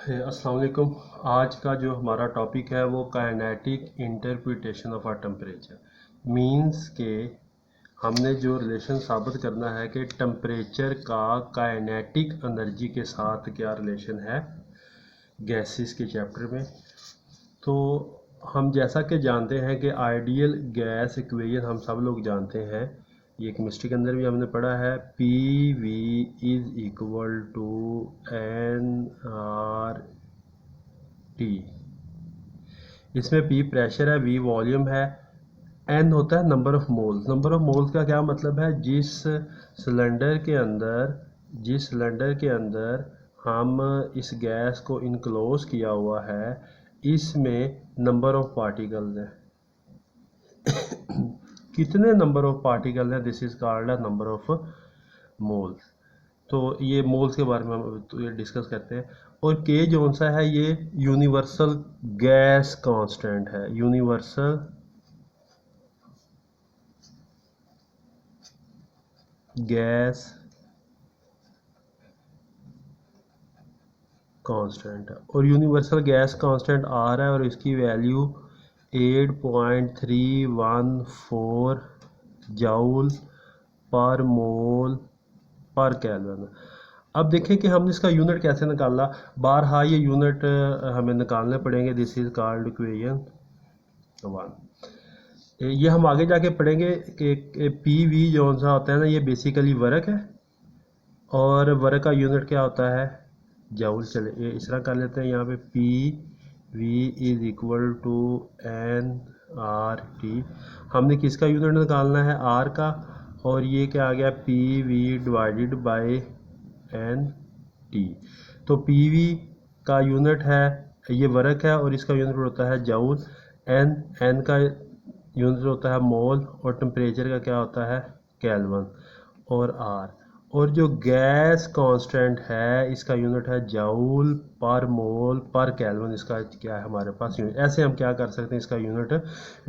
अस्सलाम वालेकुम। आज का जो हमारा टॉपिक है वो kinetic interpretation of a temperature means के हमने जो रिलेशन साबित करना है कि टेम्परेचर का काइनेटिक एनर्जी के साथ क्या रिलेशन है गैसेस के चैप्टर में। तो हम जैसा कि जानते हैं कि आइडियल गैस इक्वेशन हम सब लोग जानते हैं, ये केमिस्ट्री के अंदर भी हमने पढ़ा है, P V is equal to N R T. इसमें P प्रेशर है, V वॉल्यूम है, N होता है number of moles. Number of moles का क्या मतलब है? जिस सिलेंडर के अंदर हम इस गैस को इनक्लोज किया हुआ है, इसमें नंबर ऑफ पार्टिकल्स हैं। कितने नंबर ऑफ पार्टिकल हैं? This is called a number of moles. तो ये मोल्स के बारे में हम तो ये डिस्कस करते हैं। और के जो सा है ये यूनिवर्सल गैस कांस्टेंट है, यूनिवर्सल गैस कांस्टेंट है। और यूनिवर्सल गैस कांस्टेंट आर है और इसकी वैल्यू 8.314 जाउल पर मोल पर केल्विन। अब देखें कि हमने इसका यूनिट कैसे निकाला। बारहा ये यूनिट हमें निकालने पड़ेंगे। This is called equation 1। ये हम आगे जाके पढ़ेंगे कि पी वी जो सा होता है ना, ये बेसिकली वर्क है और वर्क का यूनिट क्या होता है? जाउल। चले ये इस तरह कर लेते हैं। यहाँ पे P V is equal to N R T. हमने किसका यूनिट निकालना है? आर का। और ये क्या आ गया? P V divided by N T. तो पी वी का यूनिट है, ये वर्क है और इसका यूनिट होता है जाउल। एन का यूनिट होता है मोल और टेम्परेचर का क्या होता है? केल्विन। और आर और जो गैस कांस्टेंट है इसका यूनिट है जाउल पर मोल पर केल्विन। इसका क्या है हमारे पास यूनिट? ऐसे हम क्या कर सकते हैं, इसका यूनिट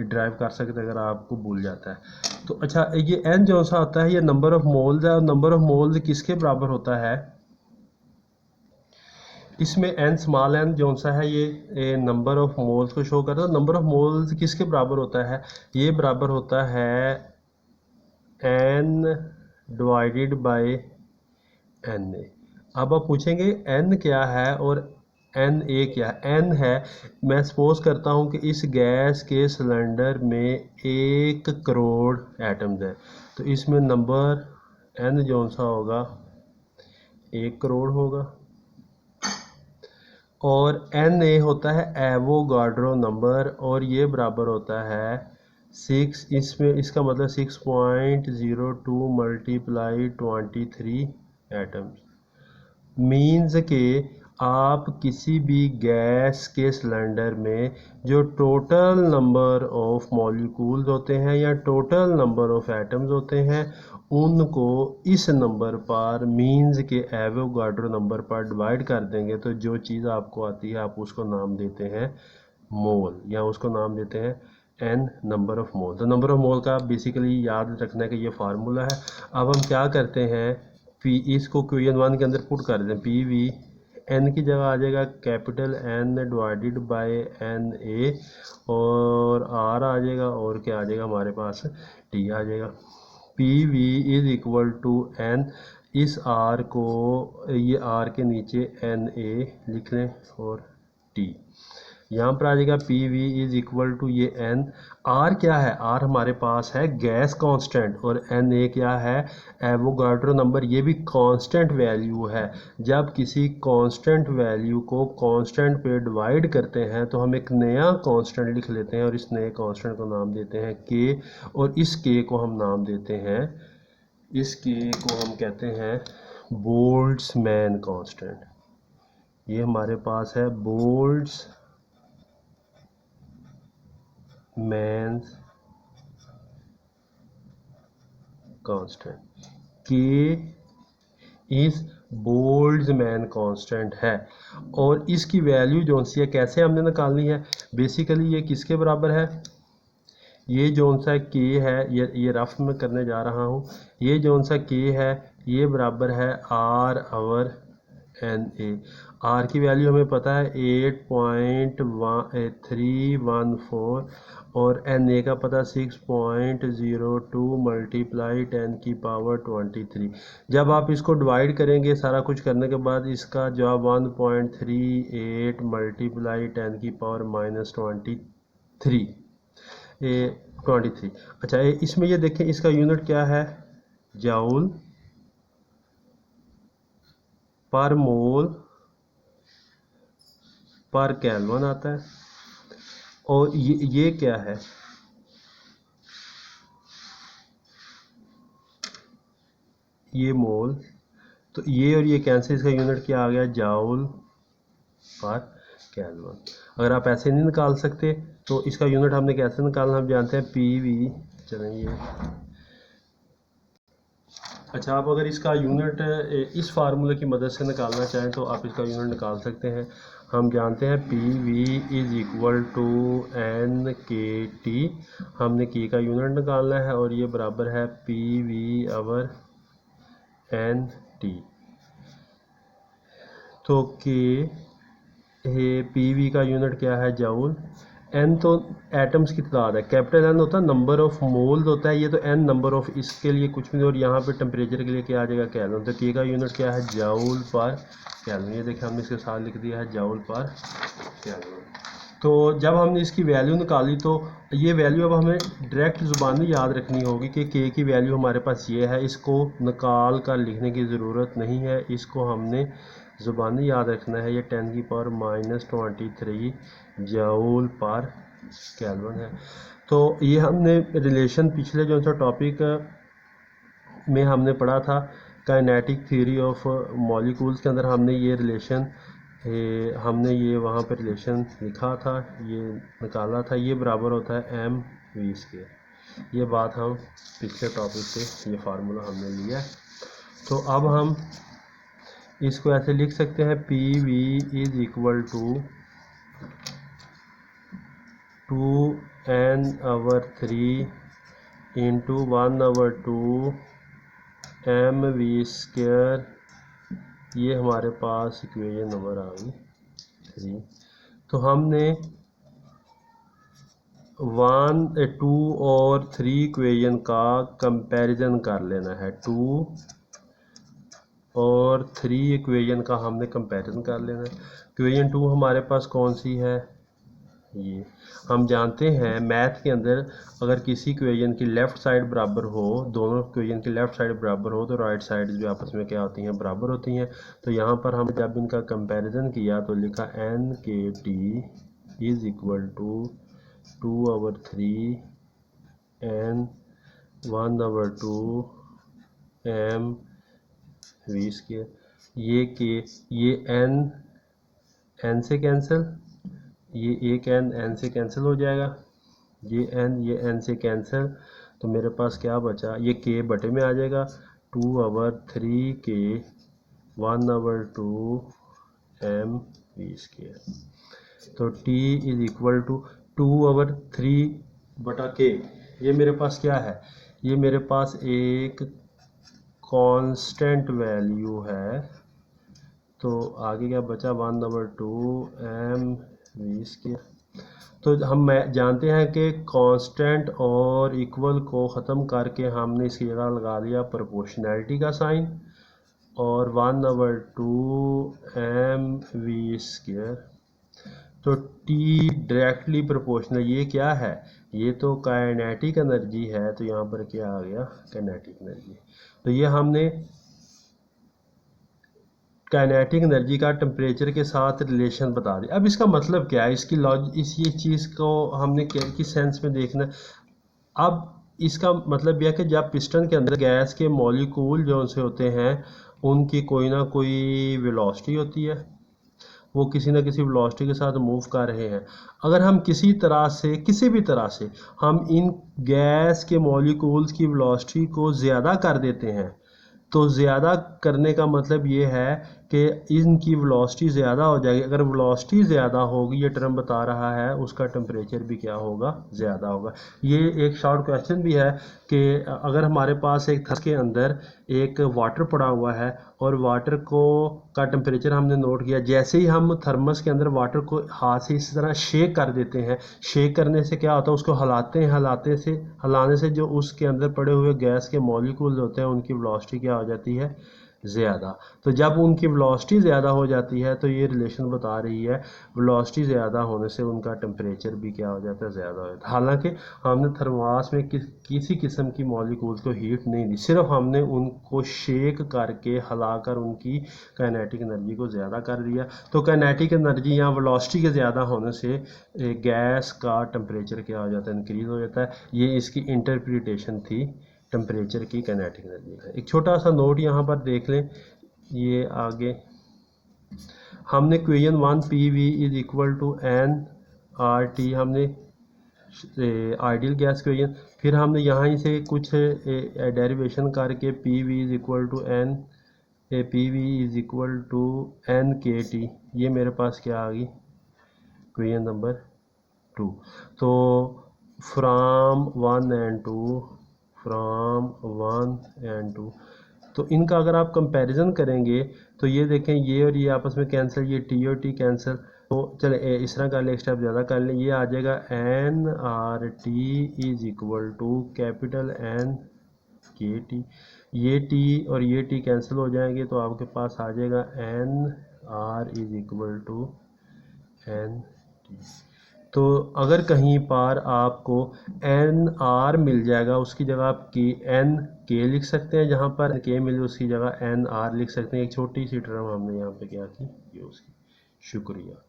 ड्राइव कर सकते हैं अगर आपको भूल जाता है तो। अच्छा, ये एन जो सा होता है ये नंबर ऑफ मोल्स है और नंबर ऑफ मोल्स किसके बराबर होता है? इसमें एन स्मॉल एन जो सा है ये नंबर ऑफ मोल्स को शो करता है। नंबर ऑफ मोल्स किसके बराबर होता है? ये बराबर होता है N divided by N A. अब आप पूछेंगे एन क्या है और एन ए क्या है? एन है, मैं सपोज करता हूँ कि इस गैस के सिलेंडर में 1 करोड़ एटम्स है, तो इसमें नंबर एन जो सा होगा 1 करोड़ होगा। और एन ए होता है एवोगाड्रो नंबर और ये बराबर होता है 6। इसमें इसका मतलब 6.02 मल्टीप्लाई 23 एटम्स। मीन्स के आप किसी भी गैस के सिलेंडर में जो टोटल नंबर ऑफ मॉलिक्यूल्स होते हैं या टोटल नंबर ऑफ एटम्स होते हैं उनको इस नंबर पर मीन्स के एवोगाड्रो नंबर पर डिवाइड कर देंगे तो जो चीज़ आपको आती है आप उसको नाम देते हैं मोल या उसको नाम देते हैं एन नंबर ऑफ मोल। तो नंबर ऑफ मोल का बेसिकली याद रखना है कि ये फार्मूला है। अब हम क्या करते हैं, पी इसको क्वेश्चन 1 के अंदर पुट कर दें। पी वी एन की जगह आ जाएगा capital N divided by N A और आर आ जाएगा और क्या आ जाएगा हमारे पास? टी आ जाएगा। P V is equal to N, इस आर को ये आर के नीचे एन ए लिख लें और टी यहाँ पर आ जाएगा। P V is equal to ये एन। आर क्या है? आर हमारे पास है गैस कांस्टेंट और एन ए क्या है? Avogadro number. ये भी कांस्टेंट वैल्यू है। जब किसी कांस्टेंट वैल्यू को कांस्टेंट पे डिवाइड करते हैं तो हम एक नया कांस्टेंट लिख लेते हैं और इस नए कांस्टेंट को नाम देते हैं के। और इस के को हम नाम देते हैं, इस के को हम कहते हैं बोल्ट्जमैन कांस्टेंट। ये हमारे पास है बोल्ट्जमैन कांस्टेंट। के इस बोल्ट्जमैन कांस्टेंट है और इसकी वैल्यू जो सी है कैसे हमने निकालनी है? बेसिकली ये किसके बराबर है? ये जो सा के है, ये रफ में करने जा रहा हूँ। ये जो सा के है ये बराबर है आर आवर Na। आर की वैल्यू हमें पता है 8.314 और Na का पता 6.02 मल्टीप्लाई 10⁻23। जब आप इसको डिवाइड करेंगे सारा कुछ करने के बाद इसका जवाब 1.38 मल्टीप्लाई 10⁻23 अच्छा इसमें ये देखें इसका यूनिट क्या है, जाउल पर मोल पर केल्विन आता है। और ये क्या है, ये मोल, तो ये और ये कैंसिल, इसका यूनिट क्या आ गया, जाउल पर केल्विन। अगर आप ऐसे नहीं निकाल सकते तो इसका यूनिट हमने कैसे निकालना, हम जानते हैं पीवी। चलें ये अच्छा, आप अगर इसका यूनिट इस फार्मूले की मदद से निकालना चाहें तो आप इसका यूनिट निकाल सकते हैं। हम जानते हैं P V is equal to N K T, हमने के का यूनिट निकालना है और ये बराबर है P V over N T. तो के पी वी का यूनिट क्या है, जाउल। एन तो एटम्स की तादाद है, कैपिटल एन होता है नंबर ऑफ मोल्स होता है, ये तो एन नंबर ऑफ, इसके लिए कुछ भी नहीं। और यहाँ पे टेम्परेचर के लिए क्या आ जाएगा, केल्विन। तो के का यूनिट क्या है, जाउल पर केल्विन। ये देखिए हमने इसके साथ लिख दिया है जाउल पर केल्विन। तो जब हमने इसकी वैल्यू निकाली तो ये वैल्यू अब हमें डायरेक्ट ज़ुबानी याद रखनी होगी कि के की वैल्यू हमारे पास ये है, इसको निकाल कर लिखने की ज़रूरत नहीं है, इसको हमने ज़ुबानी याद रखना है। ये 10⁻23 जूल पर केल्विन है। तो ये हमने रिलेशन पिछले जो सा टॉपिक में हमने पढ़ा था काइनेटिक थ्योरी ऑफ मॉलिक्यूल्स के अंदर, हमने ये रिलेशन हमने ये वहाँ पर रिलेशन लिखा था, ये निकाला था। ये बराबर होता है mv²। ये बात हम पिछले टॉपिक से ये फार्मूला हमने लिया। तो अब हम इसको ऐसे लिख सकते हैं, P V is equal to 2n/3 into 1/2 mv²। ये हमारे पास इक्वेशन नंबर आ गई 3। तो हमने 1, 2 और 3 इक्वेशन का कंपैरिजन कर लेना है। 2 और 3 इक्वेशन का हमने कंपैरिजन कर लेना है। इक्वेशन 2 हमारे पास कौन सी है, ये हम जानते हैं मैथ के अंदर अगर किसी इक्वेशन की लेफ़्ट साइड बराबर हो, दोनों इक्वेशन की लेफ़्ट साइड बराबर हो तो राइट साइड भी आपस में क्या होती हैं, बराबर होती हैं। तो यहाँ पर हम जब इनका कंपैरिजन किया तो लिखा N K T is equal to 2/3 N 1/2 mv²। ये के ये एन से कैंसिल, ये एक एन से कैंसिल हो जाएगा, ये एन से कैंसिल। तो मेरे पास क्या बचा, ये के बटे में आ जाएगा 2/3 के 1/2 mv²। तो t इज़ इक्वल टू 2/3 बटा के। ये मेरे पास क्या है, ये मेरे पास एक कांस्टेंट वैल्यू है। तो आगे क्या बचा, 1/2 mv²। तो हम जानते हैं कि कांस्टेंट और इक्वल को ख़त्म करके हमने इसकी जगह लगा दिया प्रोपोर्शनैलिटी का साइन और 1/2 mv²। तो T डायरेक्टली प्रोपोर्शनल, ये क्या है, ये तो काइनेटिक एनर्जी है। तो यहाँ पर क्या आ गया, काइनेटिक एनर्जी। तो ये हमने काइनेटिक एनर्जी का टेम्परेचर के साथ रिलेशन बता दिया। अब इसका मतलब क्या है, इसकी ये चीज़ को हमने किस सेंस में देखना है। अब इसका मतलब यह है कि जब पिस्टन के अंदर गैस के मॉलिक्यूल जो से होते हैं उनकी कोई ना कोई वेलोसिटी होती है, वो किसी न किसी वेलोसिटी के साथ मूव कर रहे हैं। अगर हम किसी भी तरह से हम इन गैस के मॉलिक्यूल्स की वेलोसिटी को ज़्यादा कर देते हैं तो ज़्यादा करने का मतलब ये है कि इनकी वेलोसिटी ज़्यादा हो जाएगी। अगर वेलोसिटी ज़्यादा होगी, ये टर्म बता रहा है, उसका टेम्परेचर भी क्या होगा, ज़्यादा होगा। ये एक शॉर्ट क्वेश्चन भी है कि अगर हमारे पास एक थर्मस के अंदर एक वाटर पड़ा हुआ है और वाटर को का टेम्परेचर हमने नोट किया, जैसे ही हम थर्मस के अंदर वाटर को हाथ से इस तरह शेक कर देते हैं, शेक करने से क्या होता है, उसको हिलाते हैं, हिलाने से जो उसके अंदर पड़े हुए गैस के मॉलिक्यूल्स होते हैं उनकी वेलोसिटी क्या हो जाती है, ज़्यादा। तो जब उनकी वेलोसिटी ज़्यादा हो जाती है तो ये रिलेशन बता रही है वेलोसिटी ज़्यादा होने से उनका टेम्परेचर भी क्या हो जाता है, ज़्यादा हो जाता है। हालांकि हमने थर्मास में किसी किस्म की मॉलिक्यूल्स को हीट नहीं दी, सिर्फ हमने उनको शेक करके हिलाकर उनकी काइनेटिक एनर्जी को ज़्यादा कर दिया। तो काइनेटिक एनर्जी या वेलोसिटी के ज़्यादा होने से गैस का टेम्परेचर क्या हो जाता है, इंक्रीज़ हो जाता है। ये इसकी इंटरप्रिटेशन थी टेम्परेचर की काइनेटिक एनर्जी का। एक छोटा सा नोट यहाँ पर देख लें, ये आगे हमने question 1 P V is equal to N R T, हमने आइडियल गैस क्वेश्चन, फिर हमने यहाँ से कुछ डेरिवेशन करके P V is equal to N P V is equal to N K T, ये मेरे पास क्या आ गई क्वेश्चन नंबर 2। तो फ्राम 1 एंड 2 तो इनका अगर आप कंपैरिजन करेंगे तो ये देखें, ये और ये आपस में कैंसिल, ये टी और टी कैंसिल। तो चले इस तरह कर ले, एक स्टेप ज़्यादा कर लें, ये आ जाएगा N R T is equal to capital N K T, ये टी और ये टी कैंसिल हो जाएंगे तो आपके पास आ जाएगा N R is equal to N T. तो अगर कहीं पर आपको एन आर मिल जाएगा, उसकी जगह आप की एन के लिख सकते हैं, जहाँ पर के मिले उसकी जगह एन आर लिख सकते हैं। एक छोटी सी टर्म हमने यहाँ पे क्या की यूज़ की। शुक्रिया।